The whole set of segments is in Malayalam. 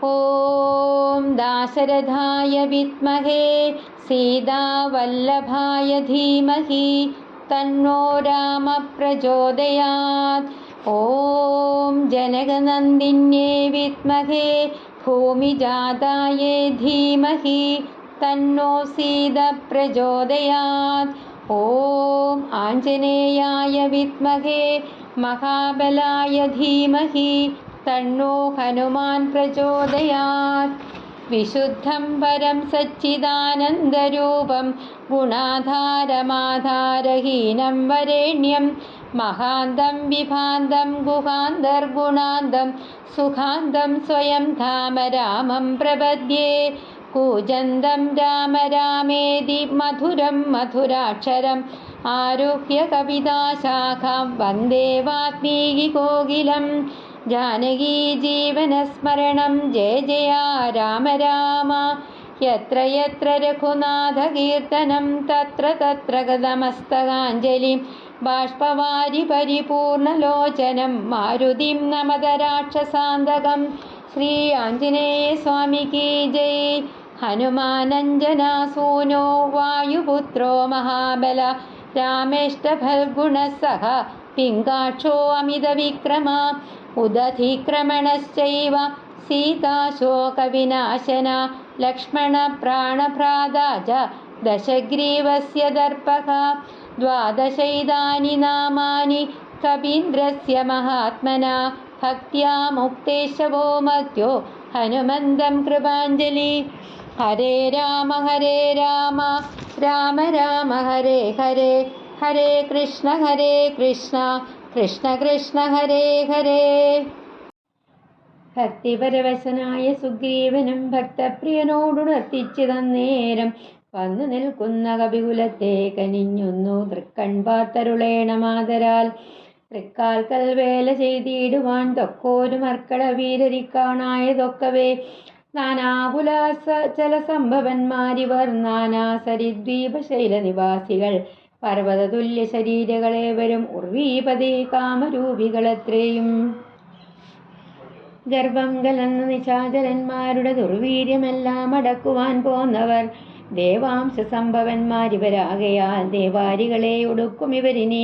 ഓം ദാശരഥായ വിദ്മഹേ സീതാവല്ലഭായ ധീമഹി തന്നോ രാമ പ്രചോദയാത്. ഓം ജനകനന്ദിന്യേ വിദ്മഹേ ഭൂമിജാതായേ ധീമഹി തന്നോ സീത പ്രചോദയാത്. ഓം ആഞ്ജനേയായ വിദ്മഹേ മഹാബലായ ധീമഹി തന്നോ ഹനുമാൻ പ്രചോദയാത്. വിശുദ്ധം പരം സച്ചിദാനന്ദരൂപം ഗുണാധാരമാധാരഹീനം വരേണ്യം മഹാന്തം വിഭാന്തം ഗുഹാന്തർഗുണാന്തം സുഖാന്തം സ്വയം ധാമ രാമം പ്രപദ്യേ. കൂജന്തം രാമ രാമേതി മധുരം മധുരാക്ഷരം ആരുഹ്യ കവിതാശാഖാം വന്ദേ വാൽമീകി കോകിലം. ജാനകീ ജീവനസ്മരണം ജയ ജയ രാമ രാമ. യത്ര യത്ര രഘുനാഥകീർത്തനം തത്ര തത്ര ഗതമസ്തകാഞ്ജലി. ബാഷ്പവാരി പരിപൂർണലോചനം മാരുതിം നമത രാക്ഷസാന്തകം. ശ്രീ ആഞ്ജനേയ സ്വാമിക്ക് ജയ്. ഹനുമാനഞ്ജനാസൂനോ വായുപുത്രോ മഹാബല രാമേഷ്ടഫൽഗുണസഹ പിങ്കാക്ഷോ അമിതവിക്രമ. ഉദധിക്രമണശ്ചൈവ സീതാശോകവിനാശന ലക്ഷ്മണപ്രാണഭ്രാതാ ച ദശഗ്രീവസ്യ ദർപ്പഃ. ദ്വാദശൈതാനി നാമാനി കപീന്ദ്രസ്യ മഹാത്മനാ ഭക്ത്യാ മുക്തേശവോ മധ്യോ ഹനുമന്തം കൃപാഞ്ജലി. ഹരേ രാമ രാമ രാമ ഹരേ ഹരേ ഹരേ കൃഷ്ണ കൃഷ്ണ കൃഷ്ണ ഹരേ ഹരേ. ഭക്തിപരവശനായ സുഗ്രീവനും ഭക്തപ്രിയനോടുണർത്തിച്ചു തന്നേരം വന്നു നിൽക്കുന്ന കപികുലത്തെ കനിഞ്ഞൊന്നു തൃക്കൺപാത്തരുളേണമാതരാൽ. തൃക്കാൽക്കൽ വേല ചെയ്തിടുവാൻ തൊക്കോരു മർക്കട വീരരിക്കാണായതൊക്കവേ. നാനാകുലാസല സംഭവന്മാരിവർ നാനാ സരിദ്വീപശൈല നിവാസികൾ. പർവ്വതതുല്യ ശരീരകളേവരും ഉർവീപതേ കാമരൂപികളത്രയും. ഗർഭം കലർന്ന നിശാചരന്മാരുടെ ദുർവീര്യമെല്ലാം അടക്കുവാൻ പോന്നവർ. ദേവാംശ സംഭവന്മാരിവരാകയാൽ ദേവാരികളെ ഒടുക്കും ഇവരിനി.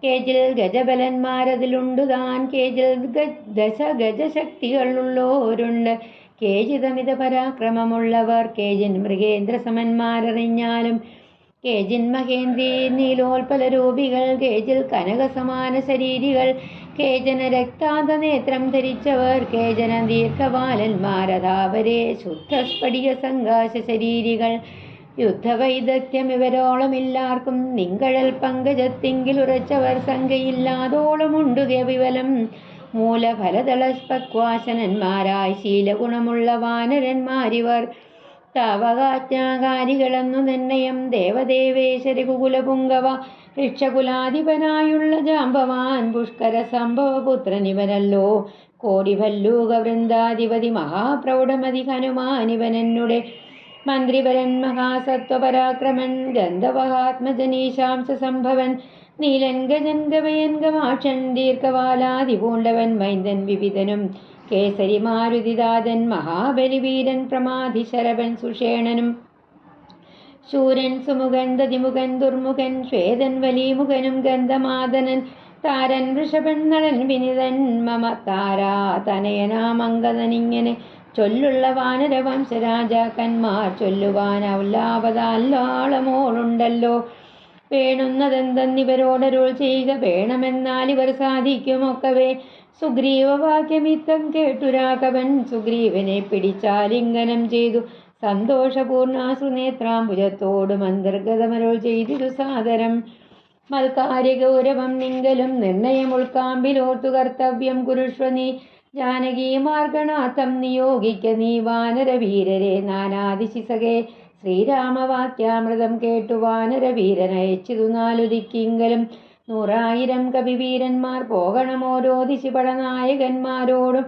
കേജിൽ ഗജബലന്മാരതിലുണ്ടുതാൻ കേജിൽ ദശ ഗജശക്തികളുള്ളോരുണ്ട്. കേജിതമിത പരാക്രമമുള്ളവർ കേജിൻ മൃഗേന്ദ്ര സമന്മാരറിഞ്ഞാലും. കേജിൻ മഹേന്ദ്രീ നീലോൽപല രൂപികൾ കേജിൽ കനക സമാന ശരീരികൾ. കേജന രക്താന്ത നേത്രം ധരിച്ചവർ കേജന ദീർഘവാലന്മാരഥാവരെ ശുദ്ധസ്ഫടിക സങ്കാശ ശരീരികൾ. യുദ്ധവൈദഗ്ധ്യം ഇവരോളമില്ലാർക്കും നിങ്കഴൽ പങ്കജത്തിങ്കിലുറച്ചവർ സംഖ്യയില്ലാതോളമുണ്ടുക വിവലം. മൂലഫലതളപക്വാശനന്മാരായി ശീലഗുണമുള്ള വാനരന്മാരിവർ. താവകാജ്ഞാകാരികളെന്നു നിർണയം ദേവദേവേശ രഘുകുലപുങ്കവ. ഋക്ഷകുലാധിപനായുള്ള ജാമ്പവാൻ പുഷ്കര സംഭവപുത്രനിവനല്ലോ. കോടിഭല്ലൂക വൃന്ദാധിപതി മഹാപ്രൗഢമതി ഹനുമാനിവനെന്നുടെ. മന്ത്രിവരൻ മഹാസത്വപരാക്രമൻ ഗന്ധവഹാത്മജനീശാംശ സംഭവൻ. നീലൻ ഗജൻ ഗവയൻ ഗമാക്ഷൻ ദീർഘവാലാതിപൂണ്ടവൻ മൈന്ദൻ വിവിധനും. കേസരി മാരുതിദാതൻ മഹാബലിവീരൻ പ്രമാധി ശരവൻ സുഷേണനും. ശൂരൻ സുമുഖൻ ദതിമുഖൻ ദുർമുഖൻ ശ്വേതൻ വലിമുഖനും ഗന്ധമാദനൻ. താരൻ വൃഷഭൻ നടൻ വിനിതൻ മമ താരാ തനയനാമംഗതനിങ്ങനെ ചൊല്ലുള്ള വാനരവംശരാജാക്കന്മാർ ചൊല്ലുവാൻ ഔല്ലാപതാലോളമോളുണ്ടല്ലോ. വേണുന്നതെന്തെന്നിവരോടരുൾ ചെയ്യുക വേണമെന്നാൽ ഇവർ സാധിക്കുമൊക്കവേ. സുഗ്രീവവാക്യമിത്തം കേട്ടു രാഘവൻ സുഗ്രീവനെ പിടിച്ചാലിംഗനം ചെയ്തു. സന്തോഷപൂർണാസുനേത്രാംബുജത്തോടും അന്തർഗതമരുൾ ചെയ്തിരു സാദരം. മൽക്കാര്യഗൗരവം നിങ്കലും നിർണയം ഉൾക്കാമ്പിലോർത്തു കർത്തവ്യം കുരുഷ്വ നീ. ജാനകീ മാർഗണാർത്ഥം നിയോഗിക്ക നീ വാനരവീരരെ നാനാദിശിസകെ. ശ്രീരാമവാക്യാമൃതം കേട്ടു വാനരവീരനയച്ചിതു 4 ദിക്കിങ്കലും. 100,000 കവിവീരന്മാർ പോകണം ഓരോ ദിശിപടനായകന്മാരോടും.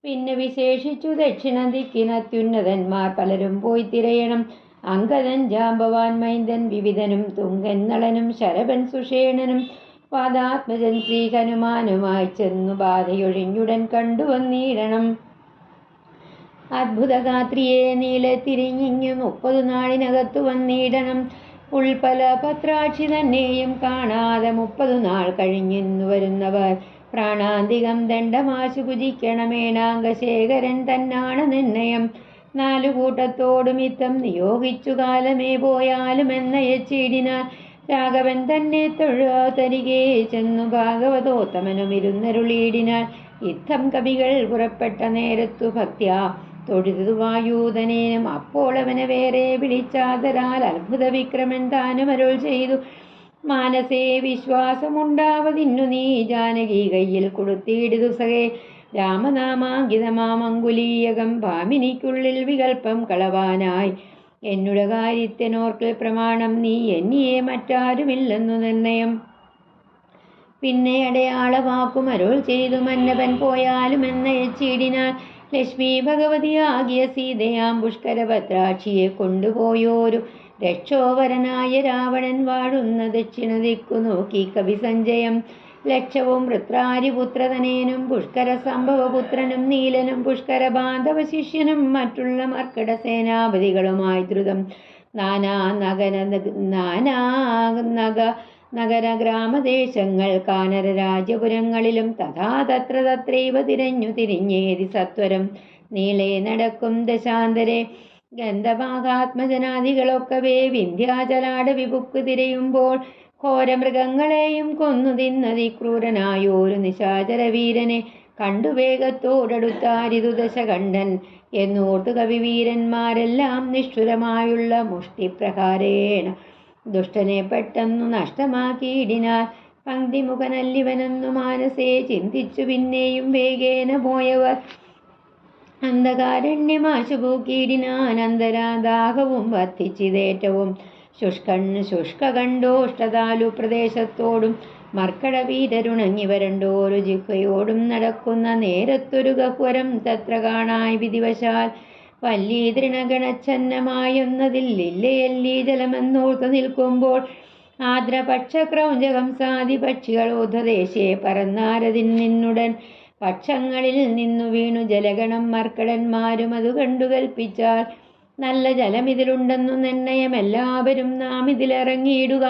പിന്നെ വിശേഷിച്ചു ദക്ഷിണ ദിക്കിനത്യുന്നതന്മാർ പലരും പോയി തിരയണം. അങ്കദൻ ജാമ്പവാൻ മൈന്ദൻ വിവിധനും തുങ്കൻ നളനും ശരഭൻ സുഷേണനും പാദാത്മജൻ ശ്രീ ഹനുമാനുമായി ചെന്നു ബാധയൊഴിഞ്ഞുടൻ കണ്ടുവന്നിടണം. അത്ഭുതഗാത്രിയെ നീളെ തിരിഞ്ഞിങ്ങു 30 നാളിനകത്തു വന്നിടണം. ഉൾപ്പല പത്രാക്ഷി തന്നെയും കാണാതെ 30 നാൾ കഴിഞ്ഞെന്നു വരുന്നവർ പ്രാണാന്തികം ദണ്ഡമാശു ഭുജിക്കണമേണാംഗശേഖരൻ തന്നാണ് നിർണയം. 4 കൂട്ടത്തോടും ഇത്തം നിയോഗിച്ചു കാലമേ പോയാലുമെന്നയച്ചിടിനാൽ രാഘവൻ തന്നെ തൊഴുതരികെ ചെന്നു ഭാഗവതോത്തമനും ഇരുന്നരുളിയിടിനാൽ ഇത്തം കവികൾ പുറപ്പെട്ട നേരത്തു ഭക്ത്യാ തൊഴുതു വായൂതനേനും. അപ്പോൾ അവനെ വേറെ വിളിച്ചാതരാൽ അത്ഭുത വിക്രമൻ താനും അരുൾ ചെയ്തു, മാനസേ വിശ്വാസമുണ്ടാവതിന്നു നീ ജാനകി കയ്യിൽ കൊടുത്തിടുതു സഹേ. രാമനാമാങ്കിതമാമങ്കുലീയകം ഭാമിനിക്കുള്ളിൽ വികൽപ്പം കളവാനായി എന്നുടെ കാര്യത്തിനോർക്കൽ പ്രമാണം നീ എന്നിയെ മറ്റാരുമില്ലെന്നു നിർണയം. പിന്നെ അടയാളവാക്കും അരുൾ ചെയ്തു മന്നവൻ പോയാലുമെന്നയച്ചിടിനാൽ ലക്ഷ്മി ഭഗവതിയാകിയ സീതയാം പുഷ്കരഭദ്രാക്ഷിയെ കൊണ്ടുപോയോരു രക്ഷോവരനായ രാവണൻ വാഴുന്ന ദക്ഷിണ ദിക്കു നോക്കി കവി സഞ്ജയം. ലക്ഷവും വൃത്രാരിപുത്രതനേനും പുഷ്കര സംഭവപുത്രനും നീലനും പുഷ്കര ബാന്ധവ ശിഷ്യനും മറ്റുള്ള മർക്കട സേനാപതികളുമായി ദ്രുതം നാനാ നഗര ഗ്രാമദേശങ്ങൾ കാനര രാജ്യപുരങ്ങളിലും തഥാ തത്രൈവ തിരിഞ്ഞേതി സത്വരം നീളെ നടക്കും ദശാന്തരെ. ഗന്ധഭാഗാത്മജനാദികളൊക്കവേ വിന്ധ്യാചലാട വിപുക്ക് തിരയുമ്പോൾ ഘോരമൃഗങ്ങളെയും കൊന്നു തിന്നതി ക്രൂരനായോരു നിശാചര വീരനെ കണ്ടു വേഗത്തോടടുത്താരിതു ദശകണ്ഠൻ എന്നോർത്തു കവിവീരന്മാരെല്ലാം നിഷ്ഠുരമായുള്ള മുഷ്ടിപ്രഹാരേണ ദുഷ്ടനെ പെട്ടെന്നു നഷ്ടമാക്കിയിടിനാൽ. പങ്ക്തിമുഖനല്ലിവനെന്നു മാനസേ ചിന്തിച്ചു പിന്നെയും വേഗേന പോയവർ അന്ധകാരണ്യമാശുപൂക്കിയിടിനാൻ. അന്തരാദാഹവും വർദ്ധിച്ചിതേറ്റവും ശുഷ്കകണ്ഠോഷ്ടതാലു പ്രദേശത്തോടും മർക്കട വീരരുണങ്ങി വരണ്ടോരു ജിഹ്വയോടും നടക്കുന്ന നേരത്തൊരു ഗഹ്വരം തത്ര കാണായി വിധിവശാൽ വല്ലീ തൃണഗണച്ഛന്നമായൊന്നതില്ലില്ലയല്ലീ ജലമെന്നോർത്തു നിൽക്കുമ്പോൾ ആദ്രപക്ഷക്രൗഞ്ചകംസാദി പക്ഷികളോധദേശേ പറന്നാരതിൻ നിന്നുടൻ പക്ഷങ്ങളിൽ നിന്നു വീണു ജലഗണം മർക്കടന്മാരും അതു കണ്ടു കൽപ്പിച്ചാൽ നല്ല ജലമിതിലുണ്ടെന്നു നിർണയം എല്ലാവരും നാം ഇതിലിറങ്ങിയിടുക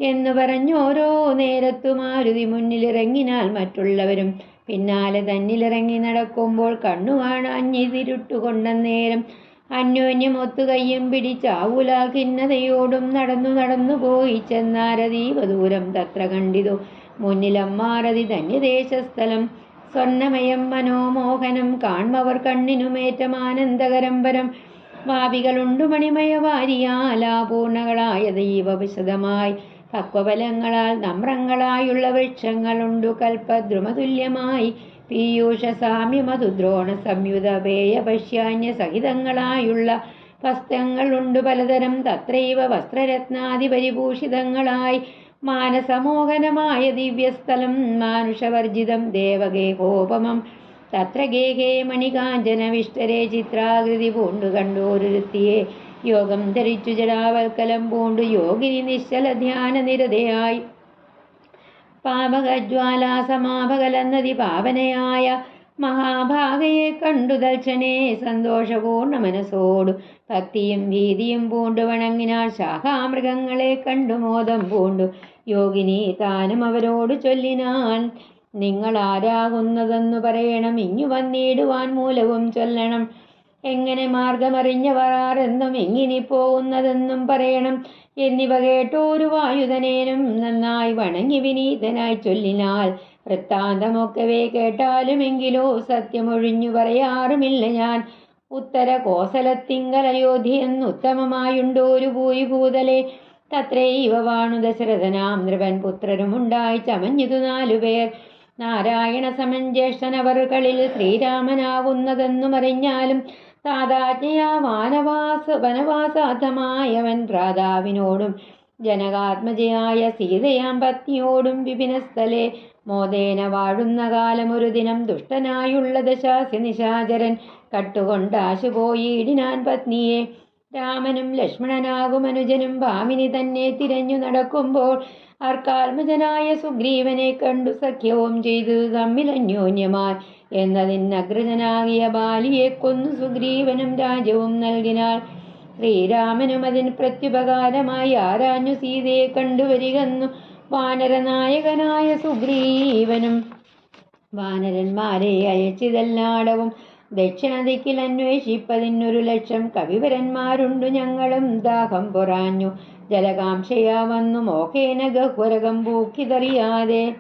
എന്നു പറഞ്ഞോരോ നേരത്തു മാരുതി മുന്നിലിറങ്ങിനാൽ മറ്റുള്ളവരും പിന്നാലെ തന്നിലിറങ്ങി നടക്കുമ്പോൾ കണ്ണു കാണാഞ്ഞിതിരുട്ടുകൊണ്ടന്നേരം അന്യോന്യമൊത്തു കയ്യും പിടിച്ചാവുലാ ഖിന്നതയോടും നടന്നു പോയി ചെന്നാരതീവ ദൂരം തത്ര കണ്ടിതു മുന്നിലമ്മാരതി ധന്യദേശസ്ഥലം. സ്വർണമയം മനോമോഹനം കാൺമവർ കണ്ണിനുമേറ്റമാനന്ദകരം പരം ഭാവികളുണ്ടു മണിമയവാരിയാലാപൂർണകളായ ദൈവ വിശദമായി പക്വബലങ്ങളാൽ നമ്രങ്ങളായുള്ള വൃക്ഷങ്ങളുണ്ടു കൽപ്പദ്രുമതുല്യമായി പീയൂഷ സാമ്യമധുദ്രോണ സംയുത പേയ പശ്യാന്യ സഹിതങ്ങളായുള്ള വസ്ത്രങ്ങളുണ്ടു പലതരം തത്രൈവ വസ്ത്രരത്നാദി പരിഭൂഷിതങ്ങളായി മാനസമോഹനമായ ദിവ്യസ്ഥലം മാനുഷവർജിതം ദേവഗേഹോപമം തത്ര ഗേഹേ മണികാഞ്ചന വിഷ്ടരെ ചിത്രാകൃതി പൂണ്ടു കണ്ടോരുത്തിയെ യോഗം ധരിച്ചു ജടാവൽക്കലം പൂണ്ടു യോഗിനി നിശ്ചല ധ്യാന നിരതയായി പാപകജ്വാലാസമാപകലന്നതി പാവനയായ മഹാഭാഗയെ കണ്ടു ദർശനേ സന്തോഷപൂർണ്ണ മനസ്സോടു ഭക്തിയും ഭീതിയും പൂണ്ടു വണങ്ങിനാൾ. ശാഖാമൃഗങ്ങളെ കണ്ടു മോദം പൂണ്ടു യോഗിനി താനും അവരോട് ചൊല്ലിനാൻ, നിങ്ങൾ ആരാകുന്നതെന്നു പറയണം, ഇങ്ങു വന്നിടുവാൻ മൂലവും ചൊല്ലണം. എങ്ങനെ മാർഗമറിഞ്ഞവരാരെന്നും എങ്ങിനി പോകുന്നതെന്നും പറയണം എന്നിവ കേട്ടോരു വായുധനേനും നന്നായി വണങ്ങി വിനീതനായി ചൊല്ലിനാൽ, വൃത്താന്തമൊക്കവേ കേട്ടാലുമെങ്കിലോ സത്യമൊഴിഞ്ഞു പറയാറുമില്ല ഞാൻ. ഉത്തര കോസലത്തിങ്കലയോധ്യയെന്നുത്തമമായുണ്ടോരു ഭൂയിഭൂതലെ തത്രൈവ വാണു ദശരഥനാം നൃപൻ പുത്രരുമുണ്ടായി ചമഞ്ഞിതു 4 പേർ. നാരായണ സമൻ ജ്യേഷ്ഠനവർകളിൽ ശ്രീരാമനാകുന്നതെന്നും അറിഞ്ഞാലും താതാജ്ഞയാ വനവാസാധമായവൻ ഭ്രാതാവിനോടും ജനകാത്മജയായ സീതയാം പത്നിയോടും വിപിനസ്ഥലെ മോദേന വാഴുന്ന കാലമൊരു ദിനം ദുഷ്ടനായുള്ള ദശാസ്യ നിശാചരൻ കട്ടുകൊണ്ടാശുപോയിടിനാൻ പത്നിയെ. രാമനും ലക്ഷ്മണനാകും അനുജനും ഭാമിനി തന്നെ തിരഞ്ഞു നടക്കുമ്പോൾ ആർക്കാത്മജനായ സുഗ്രീവനെ കണ്ടു സഖ്യവും ചെയ്തു തമ്മിൽ അന്യോന്യമായി എന്നതിനഗ്രജനാകിയ ബാലിയെ കൊന്നു സുഗ്രീവനും രാജ്യവും നൽകിനാൾ. ശ്രീരാമനും അതിന് പ്രത്യുപകാരമായി ആരാഞ്ഞു സീതയെ കണ്ടുവരികന്നു വാനരനായകനായ സുഗ്രീവനും. വാനരന്മാരെ അയച്ചിതെല്ലാടവും ദക്ഷിണദിക്കിൽ അന്വേഷിപ്പതിനൊരു ലക്ഷം കവിവരന്മാരുണ്ടു ഞങ്ങളും. ദാഹം പൊറാഞ്ഞു ജലകാംക്ഷയാ വന്നു മോഹേന ഗഹ്വരകം പൂക്കിതറിയാതെ.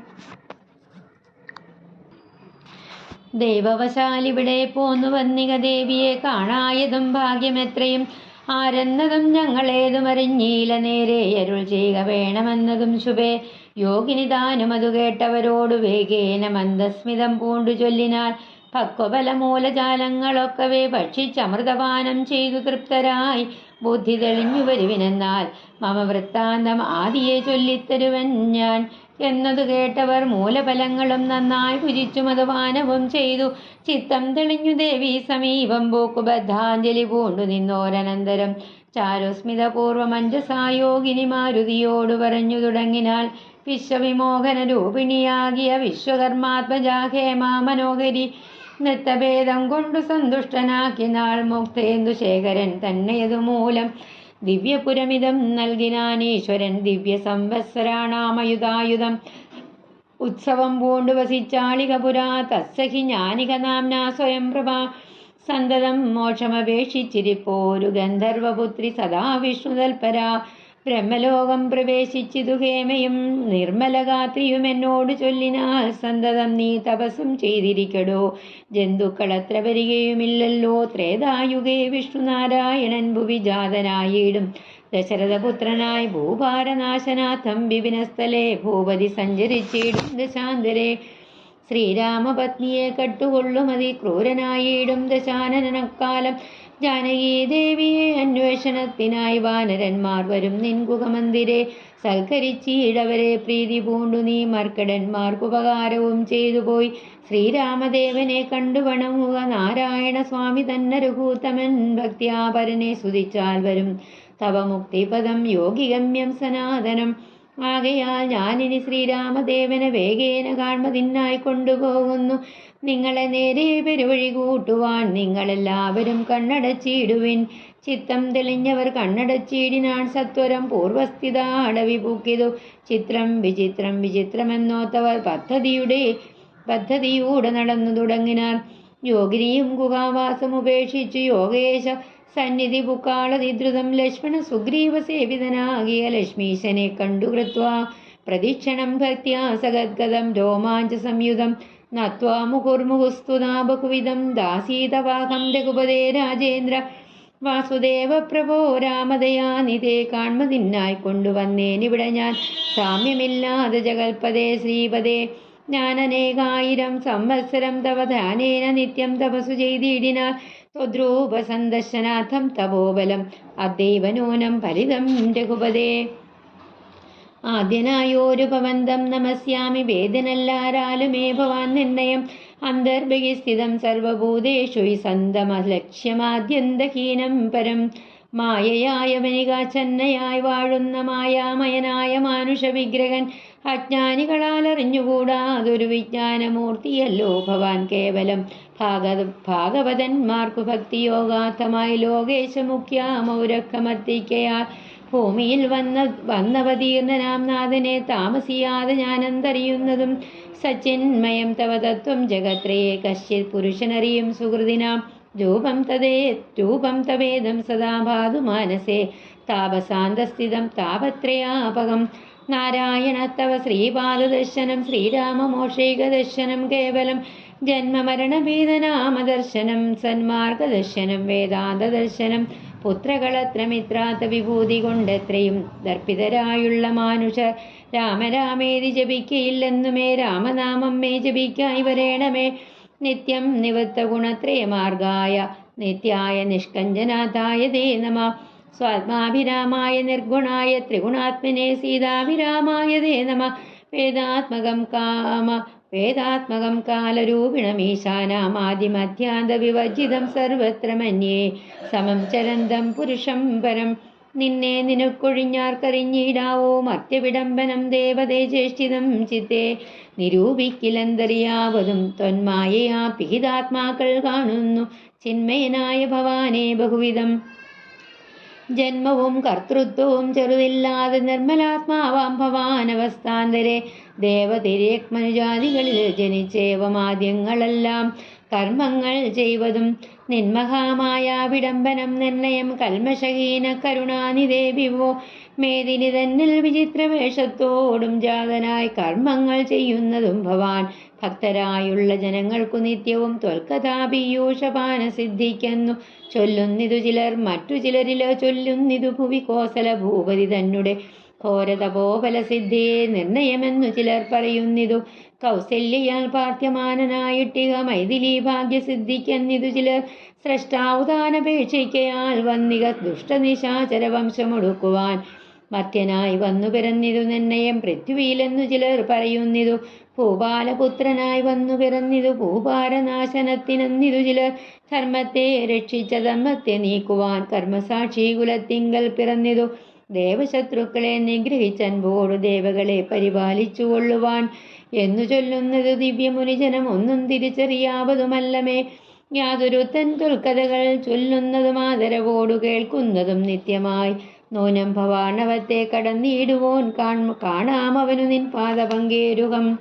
ദൈവവശാലിവിടെ പോന്നു വന്നിക ദേവിയെ കാണായതും ഭാഗ്യമെത്രയും. ആരെന്നതും ഞങ്ങളേതുമറിഞ്ഞീല നേരെ അരുൾ ചെയ്യുക വേണമെന്നതും ശുഭേ. യോഗിനിദാനും അതു കേട്ടവരോടു വേഗേന മന്ദസ്മിതം പൂണ്ടു ചൊല്ലിനാൽ. പക്വബലമൂലജാലങ്ങളൊക്കവേ ഭക്ഷിച്ചമൃതപാനം ചെയ്തു തൃപ്തരായി ബുദ്ധി തെളിഞ്ഞു വരുവിനെന്നാൽ മമ വൃത്താന്തം ആദിയെ ചൊല്ലിത്തരുവൻ ഞാൻ. എന്നതു കേട്ടവർ മൂലഫലങ്ങളും നന്നായി ഭുജിച്ചു മധുപാനവും ചെയ്തു ചിത്തം തെളിഞ്ഞു ദേവി സമീപം പൂക്കുബദ്ധാഞ്ജലി പൂണ്ടു നിന്നോരനന്തരം ചാരുസ്മിതപൂർവമഞ്ജസായോഗിനി മാരുതിയോടു പറഞ്ഞു തുടങ്ങിനാൾ. വിശ്വവിമോഹന രൂപിണിയാകിയ വിശ്വകർമാത്മജാ ഹേമാ മനോഹരി നൃത്തഭേദം കൊണ്ടു സന്തുഷ്ടനാക്കിനാൾ. മുക്തേന്ദുശേഖരൻ തന്നെയതു മൂലം ദിവ്യപുരമിതം നൽകിനാനീശ്വരൻ ദിവ്യ സംവത്സരാണാമയുധായുധം. ഉത്സവം പൂണ്ടു വസിച്ചാളിക പുരാ തസ്സഹി ജ്ഞാനിക നാംനാ സ്വയം പ്രഭാ. സന്തതം മോക്ഷമപേക്ഷിച്ചിരിപ്പോരു ഗന്ധർവപുത്രി സദാ വിഷ്ണുതൽപരാ. ബ്രഹ്മലോകം പ്രവേശിച്ചിതു ഹേമയും നിർമ്മലഗാത്രിയും എന്നോട് ചൊല്ലിനാൽ. സന്തതം നീ തപസ്സും ചെയ്തിരിക്കടോ ജന്തുക്കളത്ര വരികയുമില്ലല്ലോ. ത്രേതായുഗേ വിഷ്ണുനാരായണൻ ഭുവി ജാതനായിടും ദശരഥപുത്രനായി ഭൂഭാരനാശനാഥം വിപിനസ്ഥലേ ഭൂപതി സഞ്ചരിച്ചിടും ദശാന്തരേ. ശ്രീരാമപത്നിയെ കട്ടുകൊള്ളുമതി ക്രൂരനായിടും ദശാനനക്കാലം. ജാനകീദേവിയെ അന്വേഷണത്തിനായി വാനരന്മാർ വരും നിൻകുകമന്ദിരെ. സൽക്കരിച്ചിടവരെ പ്രീതി പൂണ്ടു നീ മർക്കടന്മാർക്കുപകാരവും ചെയ്തുപോയി. ശ്രീരാമദേവനെ കണ്ടു വണങ്ങുക നാരായണ സ്വാമി തന്നരുഭൂതമൻ. ഭക്തിയാപരനെ സ്തുതിച്ചാൽ വരും തവ മുക്തിപദം യോഗിഗമ്യം സനാതനം. ആകയാൽ ഞാനിനി ശ്രീരാമദേവനെ വേഗേന കാൺമതിനായി കൊണ്ടുപോകുന്നു. നിങ്ങളെ നേരെ പെരുവഴി കൂട്ടുവാൻ നിങ്ങളെല്ലാവരും കണ്ണടച്ചിടുവിൻ. ചിത്തം തെളിഞ്ഞവർ കണ്ണടച്ചിടിനാൻ സത്വരം പൂർവസ്ഥിത അടവി പൂക്കിതു. ചിത്രം വിചിത്രം വിചിത്രമെന്നോത്തവർ പദ്ധതിയൂടെ നടന്നു തുടങ്ങിനാർ. യോഗിനിയും ഗുഹാവാസം ഉപേക്ഷിച്ചു യോഗേശ സന്നിധി പുക്കാളതിദ്രുതം. ലക്ഷ്മണ സുഗ്രീവ സേവിതനാകിയ ലക്ഷ്മീശനെ കണ്ടു കൃത്വാ പ്രദക്ഷിണം ഭക്ത്യാ സഗദ്ഗതം രോമാഞ്ച സംയുതം. നത്വാ മുഹുർമുഹുസ്തുതാ ബഹുവിധം ദാസീതവാഹം രഘുപതേ രാജേന്ദ്ര. വാസുദേവ പ്രഭോ രാമദയാനിധേ കാൺമതിനായി കൊണ്ടുവന്നേനിവിടെ ഞാൻ. സാമ്യമില്ലാതെ ജഗൽപദേ ശ്രീപദേ ഞാനനേകായിരം സംവത്സരം തവ ധ്യാനേന നിത്യം തപസ്സു ചെയ്തിടിനാൽ. ത്വദ്രൂപ സന്ദർശനാർത്ഥം തപോബലം അദ്ദൈവനൂനം ഫലിതം രഘുപദേ. ആദ്യനായോരു ഭവന്തം നമസ്യാമി വേദനല്ലാരാലുമേ ഭവാൻ നിർണയം. അന്തർബഹിസ്ഥിതം സർവഭൂതേഷു സന്തമലക്ഷ്യമാദ്യന്തഹീനം പരം. മായയായ വനികാച്ഛന്നയായി വാഴുന്ന മായാമയനായ മാനുഷ വിഗ്രഹൻ. അജ്ഞാനികളാൽ അറിഞ്ഞുകൂടാതൊരു വിജ്ഞാനമൂർത്തിയല്ലോ ഭവാൻ കേവലം. ഭാഗവതന്മാർക്കു ഭക്തിയോഗാർത്ഥമായി ലോകേശമുഖ്യ മൗരക്കമർത്തിക്കയാൽ ഭൂമിയിൽ വന്നവതീർണനാം നാഥനെ താമസിയാതെ ഞാനെന്തറിയുന്നതും. സച്ചിന്മയം തവ തത്വം ജഗത്രയെ കശ്ചിത് പുരുഷനറിയും സുഹൃദിനാം. രൂപം തവേദം സദാ ഭാതു മാനസേ താപസാന്തസ്ഥിതം താപത്രയാപകം. നാരായണ തവ ശ്രീപാദദർശനം ശ്രീരാമമോക്ഷൈകദർശനം കേവലം. ജന്മമരണഭേദനാമദർശനം സന്മാർഗദർശനം വേദാന്തദർശനം. പുത്രകളത്ര മിത്രാത്ത വിഭൂതി കൊണ്ടെത്രയും ദർപ്പിതരായുള്ള മാനുഷർ രാമരാമേതി ജപിക്കയില്ലെന്നുമേ. രാമനാമം മേ ജപിക്കായി വരേണമേ. നിത്യം നിവൃത്ത ഗുണത്രയമാർഗായ നിത്യായ നിഷ്കഞ്ചനാഥായ തേ നമ. സ്വാത്മാഭിരാമായ നിർഗുണായ ത്രിഗുണാത്മനെ സീതാഭിരാമായ തേ നമ. വേദാത്മകം കാലരൂപിണമീശാനാമാദിമധ്യാന്ത വിവർജിതം സർവത്ര മന്യേ സമം ചരന്തം പുരുഷം പരം. നിന്നെ നിനക്കൊഴിഞ്ഞാർക്കറിഞ്ഞിടാവോ മർത്യവിടംബനം ദേവതേ ചേഷ്ടിതം ചിത്തെ നിരൂപിക്കിലന്തറിയാവതും ത്വന്മായയാ പിഹിതാത്മാക്കൾ കാണുന്നു ചിന്മയനായ ഭവാനെ ബഹുവിധം ജന്മവും കർത്തൃത്വവും ചെറുതില്ലാതെ നിർമ്മലാത്മാവാം ഭവാനവസ്ഥാന്തരെ ദേവതിരേക്മനുജാതികളിൽ ജനിച്ചേവമാദ്യങ്ങളെല്ലാം കർമ്മങ്ങൾ ചെയ്വതും നിന്മഹാമായ വിടംബനം നിർണയം കൽമഷഹീന കരുണാനിധേ വിഭോ മേദിനി തന്നിൽ വിചിത്രവേഷത്തോടും ജാതനായി കർമ്മങ്ങൾ ചെയ്യുന്നതും ഭവാൻ ഭക്തരായുള്ള ജനങ്ങൾക്കു നിത്യവും ത്വൽക്കഥാപീയൂഷപാന സിദ്ധിക്കുന്നു ചൊല്ലുന്നിതു ചിലർ മറ്റു ചിലരിലോ ചൊല്ലുന്നിതു ഭുവി കോസല ഭൂപതി തന്നെ ഘോരതപോഫല സിദ്ധിയെ നിർണയമെന്നു ചിലർ പറയുന്നിതു കൗസല്യയാൽ പാർത്ഥ്യമാനനായിട്ടിക മൈഥിലി ഭാഗ്യസിദ്ധിക്കെന്നിതു ചിലർ സ്രഷ്ടാവുതാനപേക്ഷിക്കയാൽ വന്നിക ദുഷ്ടനിശാചര വംശമൊടുക്കുവാൻ മർത്യനായി വന്നു പിറന്നിതു നിർണയം പൃഥ്വിയിലെന്നു ചിലർ പറയുന്നിതു ഭൂപാലപുത്രനായി വന്നു പിറന്നിതു ഭൂപാരനാശനത്തിനെന്നിതു ചിലർ ധർമ്മത്തെ രക്ഷിച്ച ധർമ്മത്തെ നീക്കുവാൻ കർമ്മസാക്ഷി കുലത്തിങ്കൽ പിറന്നിതു ദേവശത്രുക്കളെ നിഗ്രഹിച്ചൻപോടു ദേവകളെ പരിപാലിച്ചു കൊള്ളുവാൻ എന്നു ചൊല്ലുന്നത് ദിവ്യമുനിജനം ഒന്നും തിരിച്ചറിയാവതുമല്ലമേ യാതൊരുത്തൻ തൊൽക്കഥകൾ ചൊല്ലുന്നതും ആദരവോടു കേൾക്കുന്നതും നിത്യമായി നൂനം ഭവാണവത്തെ കടന്നിടുവോൻ കാണാമവനു നിൻ പാദപങ്കേരുകം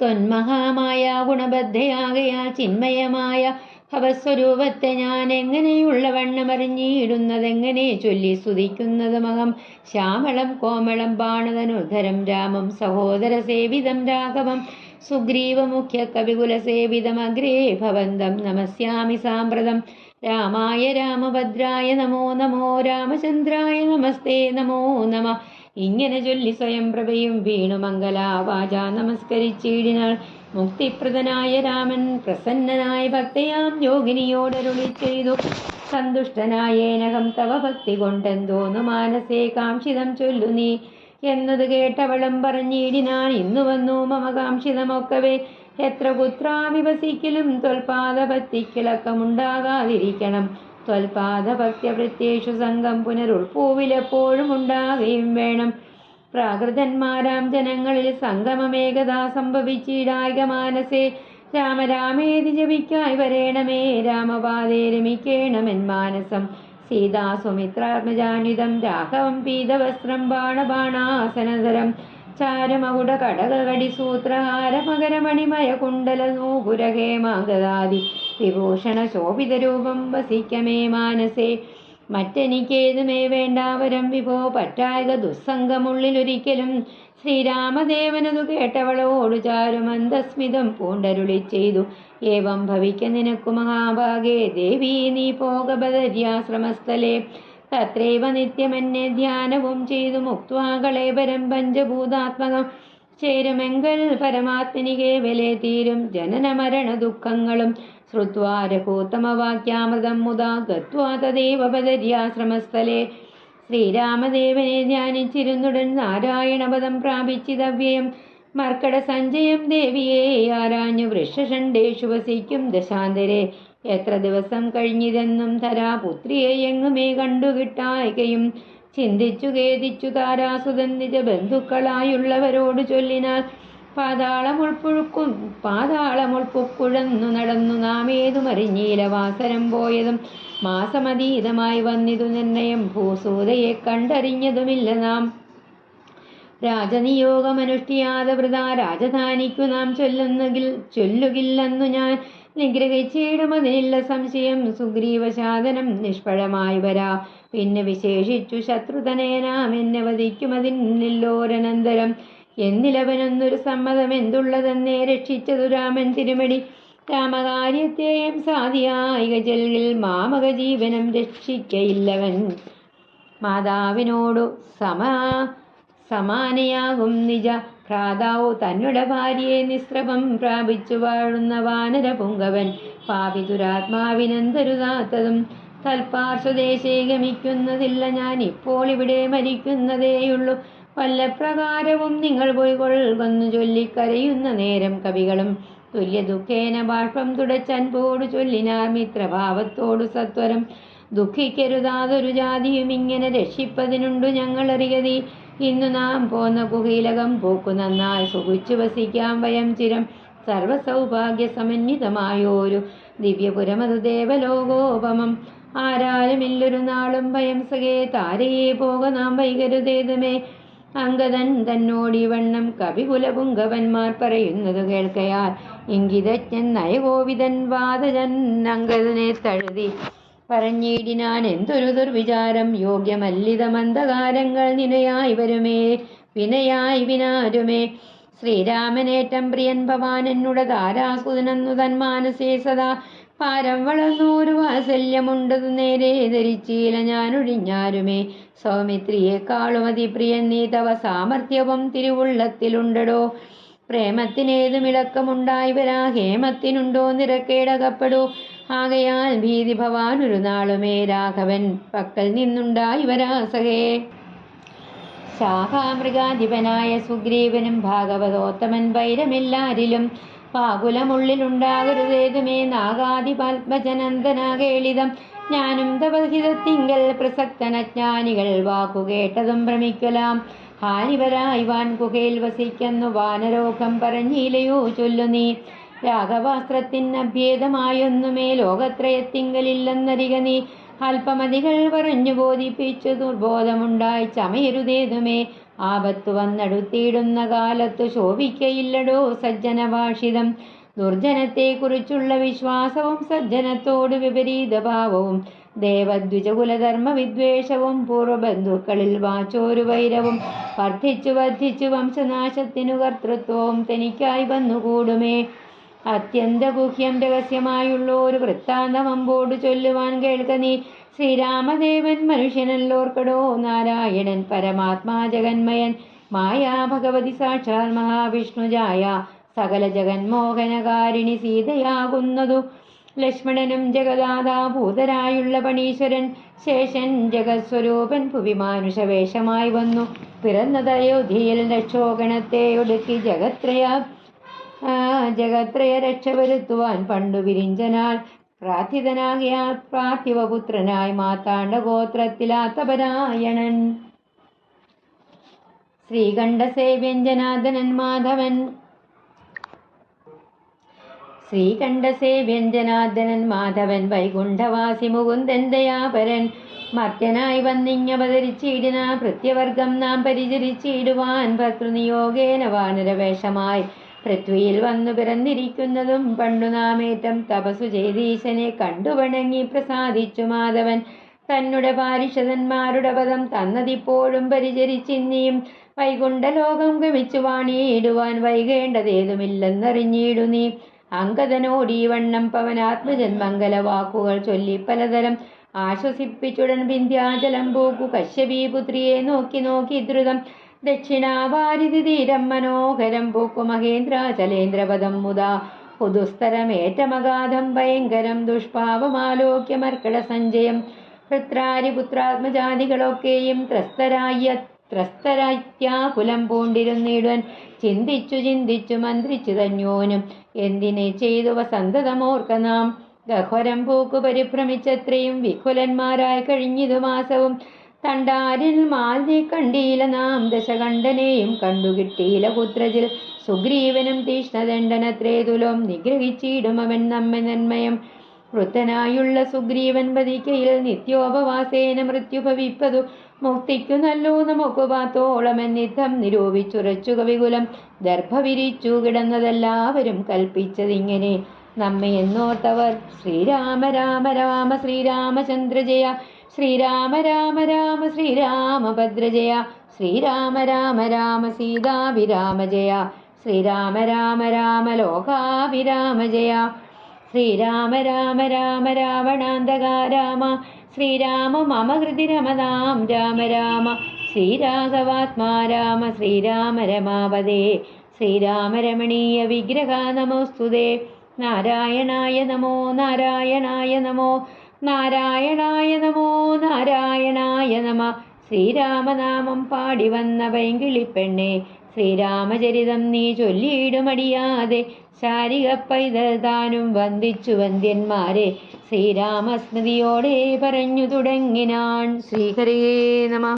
ത്വന്മഹാമായ ഗുണബദ്ധയാകയാൽ ചിന്മയമായ ഭവസ്വരൂപത്തെ ഞാൻ എങ്ങനെയുള്ള വണ്ണമറിഞ്ഞിടുന്നതെങ്ങനെ ചൊല്ലി സ്തുതിക്കുന്നതുമകം ശ്യാമളം കോമളം ബാണതനുദ്ധരം രാമം സഹോദര സേവിതം രാഘവം സുഗ്രീവമുഖ്യ കവികുലസേവിതമഗ്രേ ഭവന്തം നമസ്യാമി സാമ്പ്രതം രാമായ രാമഭദ്രായ നമോ നമോ രാമചന്ദ്രായ നമസ്തേ നമോ നമ ഇങ്ങനെ ചൊല്ലി സ്വയം പ്രഭയും വീണു മംഗലാവാച നമസ്കരിച്ചിടിനാൾ മുക്തിപ്രദനായ രാമൻ പ്രസന്നനായ ഭക്തയാം യോഗിനിയോടരുളി ചെയ്തു സന്തുഷ്ടനായേനകം തവ ഭക്തി കൊണ്ടെന്തോന്നു മാനസേ കാംക്ഷിതം ചൊല്ലു നീ എന്നത് കേട്ടവളും പറഞ്ഞിടിനാൻ ഇന്നു വന്നു മമ കാംക്ഷിതമൊക്കവേ എത്ര കുത്രാവിവസിക്കലും ത്വൽപാദഭക്തിക്കിളക്കമുണ്ടാകാതിരിക്കണം ത്വൽപാദഭക്ത്യവൃത്തേഷു സംഘം പുനരുൾപ്പൂവിലെപ്പോഴും ഉണ്ടാകുകയും വേണം പ്രാകൃതന്മാരാം ജനങ്ങളിൽ സംഗമമേകഥാ സംഭവിച്ചിടായിക മാനസേ രാമരാമേതി ജപിക്കായി വരേണമേ രാമപാദേ രമിക്കേണമെൻ മാനസം സീതാ സുമിത്രാത്മജാനിതം രാഘവം പീതവസ്ത്രം ബാണബാണാസനധരം ചാരമകുട കടകടിസൂത്രഹാര മകരമണിമയ കുണ്ടല നൂപുരഹേമാഗതാദി വിഭൂഷണ ശോഭിതരൂപം വസിക്കമേ മാനസേ മറ്റെനിക്കേതുമേ വേണ്ടാവരം വിഭോ പറ്റായക ദുസ്സംഗമുള്ളിലൊരിക്കലും ശ്രീരാമദേവനതു കേട്ടവളോടു ചാരുമന്ദസ്മിതം പൂണ്ടരുളി ചെയ്തു ഏവം ഭവിക്ക നിനക്കു മഹാഭാഗേ ദേവീ നീ പോക ബദര്യാശ്രമസ്ഥലേ തത്രൈവ നിത്യമെന്നെ ധ്യാനവും ചെയ്തു മുക്ത്വാ കളേബരം പഞ്ചഭൂതാത്മകം ചേരുമെങ്കൽ പരമാത്മനി കേവലേ തീരും ജനന മരണ ദുഃഖങ്ങളും ശ്രുത്വാ രഘൂത്തമവാക്യാമൃതം മുദാ ഗത്വാ തദേവ ബദര്യാശ്രമസ്ഥലേ ശ്രീരാമദേവനെ ധ്യാനിച്ചിരുന്നുടൻ നാരായണപദം പ്രാപിച്ചിതവ്യയം മർക്കട സഞ്ജയം ദേവിയെ ആരാഞ്ഞു വൃക്ഷഷണ്ടേഷു വസിക്കും ദശാന്തരെ എത്ര ദിവസം കഴിഞ്ഞിതെന്നും ധരാപുത്രിയെ എങ്ങുമേ കണ്ടുകിട്ടായികയും ചിന്തിച്ചു ഖേദിച്ചു താരാസുതൻ നിജ ബന്ധുക്കളായുള്ളവരോട് ചൊല്ലിനാൽ പാതാളമുൾപ്പുക്കുഴന്നു നടന്നു നാം ഏതുമറിഞ്ഞീല വാസരം പോയതും മാസമതീതമായി വന്നിതു നിർണയം ഭൂസൂതയെ കണ്ടറിഞ്ഞതുമില്ല നാം രാജനിയോഗമനുഷ്ഠിയാതെ വൃതാ രാജധാനിക്കു നാം ചൊല്ലുകില്ലെന്നു ഞാൻ നിഗ്രഹിച്ചിടുമതിനില്ല സംശയം സുഗ്രീവശാദനം നിഷ്ഫലമായി വരാ പിന്നെ വിശേഷിച്ചു ശത്രുതനേനാം എന്നെ വധിക്കുമതിനില്ലോരനന്തരം എന്നിലവനൊന്നൊരു സമ്മതം എന്തുള്ളതെന്നേ രക്ഷിച്ചതു രാമൻ തിരുമടി രാമകാര്യത്തെയും സാധിയായിക ജൽകിൽ മാമക ജീവനം രക്ഷിക്കയില്ലവൻ മാതാവിനോടു സമാനയാകും നിജ ഭ്രാതാവു തന്നുടെ ഭാര്യയെ നിസ്രവം പ്രാപിച്ചു വാഴുന്ന വാനര പുങ്കവൻ പാപി ദുരാത്മാവിനെന്തരുതാത്തതും തൽപാർശ്വദേശേ ഗമിക്കുന്നതില്ല ഞാൻ ഇപ്പോൾ ഇവിടെ മരിക്കുന്നതേയുള്ളൂ വല്ലപ്രകാരവും നിങ്ങൾ പോയി കൊള്ളുന്നു ചൊല്ലിക്കരയുന്ന നേരം കവികളും തുല്യ ദുഃഖേന ബാഷ്പം തുടച്ചൻപോടു ചൊല്ലിനാർ മിത്രഭാവത്തോടു സത്വരം ദുഃഖിക്കരുതാതൊരു ജാതിയും ഇങ്ങനെ രക്ഷിപ്പതിനുണ്ടു ഞങ്ങളറിയതി. ഇന്നു നാം പോന്ന കുഹീലകം പോക്കു നന്നായി സുഖിച്ചു വസിക്കാം വയം ചിരം. സർവസൗഭാഗ്യ സമന്വിതമായോരു ദിവ്യപുരമതു ദേവലോകോപമം. ആരാലുമില്ലൊരു നാളും ഭയം സഖേ താരയെ പോക നാം വൈകരുതേതുമേ. അംഗദൻ തന്നോടി വണ്ണം കവികുലപുങ്കവന്മാർ പറയുന്നത് കേൾക്കയാൽ ഇംഗിതജ്ഞൻ നയകോവിതൻ വാദജൻ അംഗദനെ തഴുതി പറഞ്ഞിടിനാൻ എന്തൊരു ദുർവിചാരം. യോഗ്യമല്ലിത മന്ദകാരങ്ങൾ നിനയായി വരുമേ വിനയായി വിനാരുമേ. ശ്രീരാമനേറ്റം പ്രിയൻ ഭവാൻ എന്നുട താരാസുതനെന്നു തൻ മാനസേ സദാ. പാരം വളർന്നൂരു വാത്സല്യമുണ്ടതു നേരെ ധരിച്ചീല ഞാനൊഴിഞ്ഞാരുമേ. സൗമിത്രിയെക്കാളും അതിപ്രിയൻ നീ തവ സാമർഥ്യവും തിരുവുള്ളത്തിലുണ്ടടോ. പ്രേമത്തിനേതും ഇളക്കമുണ്ടായി വരാ ഹേമത്തിനുണ്ടോ നിരക്കേടകപ്പെടൂ. ആകയാൽ ഭീതി ഭവാൻ ഒരു നാളുമേ രാഘവൻ പക്കൽ നിന്നുണ്ടായി വരാ സഖേ. ശാഖാമൃഗാധിപനായ സുഗ്രീവനും ഭാഗവതോത്തമൻ വൈരമെല്ലാരിലും പാകുലമുള്ളിലുണ്ടാകരുതേതുമേ. നാഗാദി പത്മജനന്ദനാകേളിതം ഞാനും തവഹിതത്തിങ്കൽ പ്രസക്തനജ്ഞാനികൾ വാക്കുകേട്ടതും ഭ്രമിക്കലാം. ഹാനിവരായിവാൻ ഗുഹയിൽ വസിക്കുന്നു വാനരോഗം പറഞ്ഞില്ലയോ ചൊല്ലു നീ. രാഘവാസ്ത്രത്തിനഭേദമായൊന്നുമേ ലോകത്രയത്തിങ്കലില്ലെന്നറിക നീ. അല്പമതികൾ പറഞ്ഞു ബോധിപ്പിച്ചു ദുർബോധമുണ്ടായി ചമയരുതേതുമേ. ആപത്തു വന്നടുത്തിയിടുന്ന കാലത്തു ശോഭിക്കയില്ലടോ സജ്ജനഭാഷിതം. ദുർജനത്തെക്കുറിച്ചുള്ള വിശ്വാസവും സജ്ജനത്തോട് വിപരീതഭാവവും ദേവദ്വിജകുലധർമ്മ വിദ്വേഷവും പൂർവബന്ധുക്കളിൽ വാച്ചോരു വൈരവും വർദ്ധിച്ചു വർദ്ധിച്ചു വംശനാശത്തിനു കർത്തൃത്വവും തനിക്കായി വന്നുകൂടുമേ. അത്യന്തഗുഹ്യം രഹസ്യമായുള്ള ഒരു വൃത്താന്തം അമ്പോട് ചൊല്ലുവാൻ കേൾക്ക നീ. ശ്രീരാമദേവൻ മനുഷ്യനല്ലോർക്കടോ. നാരായണൻ പരമാത്മാ ജഗന്മയൻ. മായാ ഭഗവതി സാക്ഷാൽ മഹാവിഷ്ണുജായ സകല ജഗന്മോഹനകാരിണി സീതയാകുന്നതു. ലക്ഷ്മണനും ജഗദാധാഭൂതരായുള്ള പണീശ്വരൻ. ശേഷൻ ജഗത്സ്വരൂപൻ ഭുവിമാനുഷവേഷമായി വന്നു പിറന്നതയോധ്യയിൽ രക്ഷോഗണത്തെ ഒടുക്കി ജഗത്രയ രക്ഷ വരുത്തുവാൻ പണ്ടു വിരിഞ്ചനാൽ പ്രാർത്ഥിതനാകിയാൽ പാർത്ഥിവപുത്രനായി മാതാണ്ഡ ഗോത്രത്തിലാത്തപരായണൻ. ശ്രീകണ്ഠസേവ്യൻ ജനാർദ്ദനൻ മാധവൻ. ശ്രീകണ്ഠസേവ്യൻ ജനാർദ്ദനൻ മാധവൻ വൈകുണ്ഠവാസി മുകുന്ദൻ ദയാപരൻ. മർത്യനായി വന്നിങ്ങവതരിച്ചിടിന ഭൃത്യവർഗം നാം പരിചരിച്ചിടുവാൻ ഭർതൃനിയോഗേന വാനരവേഷമായി പൃഥ്വിയിൽ വന്നു പിറന്നിരിക്കുന്നതും പണ്ടു നാമേറ്റം തപസ്സു ചെയ്തീശനെ കണ്ടു വണങ്ങി പ്രസാദിച്ചു മാധവൻ. തന്നുടെ പാരിഷദന്മാരുടെ പദം തന്നതിപ്പോഴും പരിചരിച്ചിന്നിയും വൈകുണ്ഠലോകം ഗമിച്ചു വാണിയിടുവാൻ വൈകേണ്ടതേതുമില്ലെന്നറിഞ്ഞിടു നീ. അംഗദനോടീ വണ്ണം പവനാത്മജൻ മംഗലവാക്കുകൾ ചൊല്ലി പലതരം ആശ്വസിപ്പിച്ചുടൻ വിന്ധ്യാചലം പോക്കു കശ്യപീപുത്രിയെ നോക്കി നോക്കി ദ്രുതം. ദക്ഷിണാവാരിധി തീരം മനോഹരം പോക്കു മഹേന്ദ്രാചലേന്ദ്രപദം മുതാ. പുതുസ്തരമേറ്റമഗാധം ഭയങ്കരം ദുഷ്പാവമാലോക്യ മർക്കട സഞ്ജയം. പുത്രാരിപുത്രാത്മജാതികളൊക്കെയും ത്രസ്തരാത്യാകുലം പൂണ്ടിരുന്നിടുവൻ. ചിന്തിച്ചു ചിന്തിച്ചു മന്ത്രിച്ചു തന്നോനും എന്തിനെ ചെയ്തു വസന്തതമോർക്ക നാം. ഗഹ്വരം പൂക്കു പരിഭ്രമിച്ചത്രയും വിഖുലന്മാരായി കഴിഞ്ഞിതു മാസവും. തണ്ടാരിൽ മാലിനെ കണ്ടീല നാം ദശകണ്ഠനെയും കണ്ടുകിട്ടീല കുത്രജിൽ. സുഗ്രീവനും തീഷ്ണദണ്ഡനത്രേതുലോം നിഗ്രഹിച്ചിടുമവൻ നമ്മെ നന്മയം. വൃദ്ധനായുള്ള സുഗ്രീവൻ വധിക്കയിൽ നിത്യോപവാസേന മൃത്യു ഭവിപ്പതു മുക്തിക്കു നല്ലോ നമുക്കു പാത്തോളമെന്നിത്തം നിരൂപിച്ചുറച്ചു കവികുലം. ദർഭ വിരിച്ചു കിടന്നതെല്ലാവരും കൽപ്പിച്ചതിങ്ങനെ നമ്മെ എന്നോർത്തവർ. ശ്രീരാമ രാമ രാമ ശ്രീരാമചന്ദ്ര ജയ. ശ്രീരാമ രാമ രാമ ശ്രീരാമഭദ്ര ജയ. ശ്രീരാമ രാമ രാമ സീതാഭിരാമ ജയ. ശ്രീരാമ രാമ രാമ ലോകാഭിരാമ ജയ. ശ്രീരാമ രാമ രാമ രാവണാന്തക രാമ. ശ്രീരാമ മമ ഹൃദി രമതാം രാമ രാമ. ശ്രീരാഘവാത്മാ രാമ. ശ്രീരാമ രമാപദേ. ശ്രീരാമ രമണീയ വിഗ്രഹ നമോസ്തുതേ. നാരായണായ നമോ നാരായണായ നമോ നാരായണായ നമോ നാരായണായ നമ. ശ്രീരാമനാമം പാടി വന്ന പൈങ്കിളിപ്പെണ്ണെ ശ്രീരാമചരിതം നീ ചൊല്ലിയിടുമടിയാതെ. ശാരിക പൈതൽ താനും വന്ദിച്ചു വന്ദ്യന്മാരെ ശ്രീരാമസ്മൃതിയോടെ പറഞ്ഞു തുടങ്ങിനാൻ. ശ്രീഹരേ നമഃ.